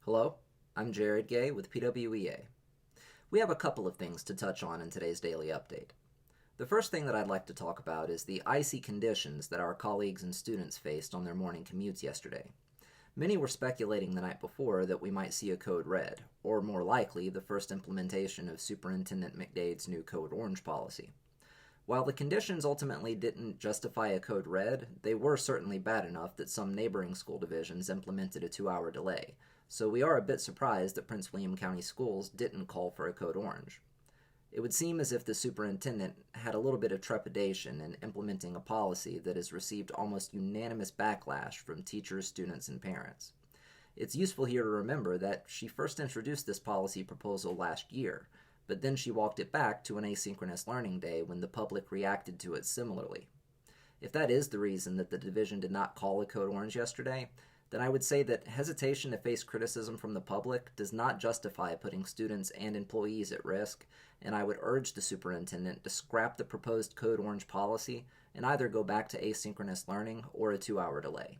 Hello, I'm Jared Gay with PWEA. We have a couple of things to touch on in today's daily update. The first thing that I'd like to talk about is the icy conditions that our colleagues and students faced on their morning commutes yesterday. Many were speculating the night before that we might see a code red, or more likely, the first implementation of Superintendent McDade's new code orange policy. While the conditions ultimately didn't justify a code red, they were certainly bad enough that some neighboring school divisions implemented a 2-hour delay, so we are a bit surprised that Prince William County Schools didn't call for a code orange. It would seem as if the superintendent had a little bit of trepidation in implementing a policy that has received almost unanimous backlash from teachers, students, and parents. It's useful here to remember that she first introduced this policy proposal last year, but then she walked it back to an asynchronous learning day when the public reacted to it similarly. If that is the reason that the division did not call a code orange yesterday, then I would say that hesitation to face criticism from the public does not justify putting students and employees at risk, and I would urge the superintendent to scrap the proposed code orange policy and either go back to asynchronous learning or a 2-hour delay.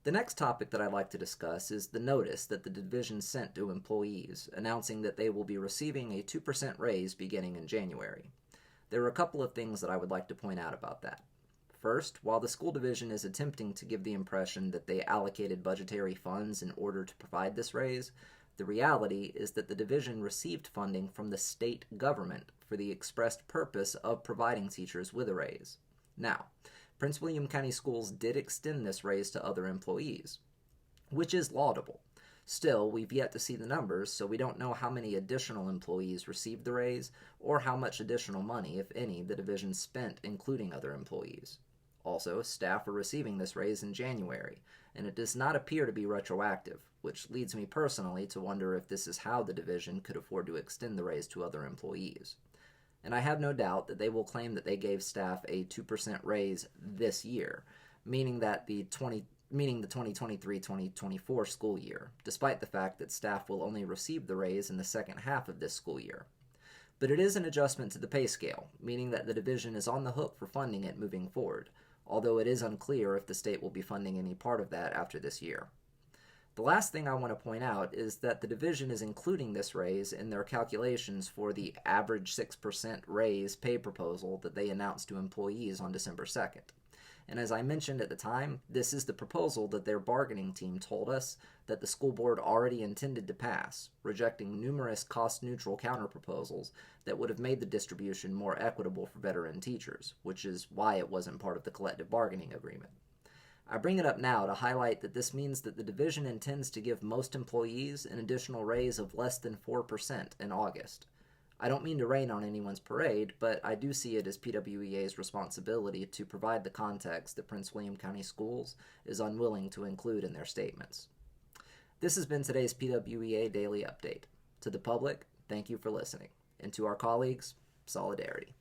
The next topic that I'd like to discuss is the notice that the division sent to employees announcing that they will be receiving a 2% raise beginning in January. There are a couple of things that I would like to point out about that. First, while the school division is attempting to give the impression that they allocated budgetary funds in order to provide this raise, the reality is that the division received funding from the state government for the expressed purpose of providing teachers with a raise. Now, Prince William County Schools did extend this raise to other employees, which is laudable. Still, we've yet to see the numbers, so we don't know how many additional employees received the raise or how much additional money, if any, the division spent including other employees. Also, staff are receiving this raise in January, and it does not appear to be retroactive, which leads me personally to wonder if this is how the division could afford to extend the raise to other employees. And I have no doubt that they will claim that they gave staff a 2% raise this year, meaning the 2023-2024 school year, despite the fact that staff will only receive the raise in the second half of this school year. But it is an adjustment to the pay scale, meaning that the division is on the hook for funding it moving forward, although it is unclear if the state will be funding any part of that after this year. The last thing I want to point out is that the division is including this raise in their calculations for the average 6% raise pay proposal that they announced to employees on December 2nd. And as I mentioned at the time, this is the proposal that their bargaining team told us that the school board already intended to pass, rejecting numerous cost-neutral counterproposals that would have made the distribution more equitable for veteran teachers, which is why it wasn't part of the collective bargaining agreement. I bring it up now to highlight that this means that the division intends to give most employees an additional raise of less than 4% in August. I don't mean to rain on anyone's parade, but I do see it as PWEA's responsibility to provide the context that Prince William County Schools is unwilling to include in their statements. This has been today's PWEA Daily Update. To the public, thank you for listening. And to our colleagues, solidarity.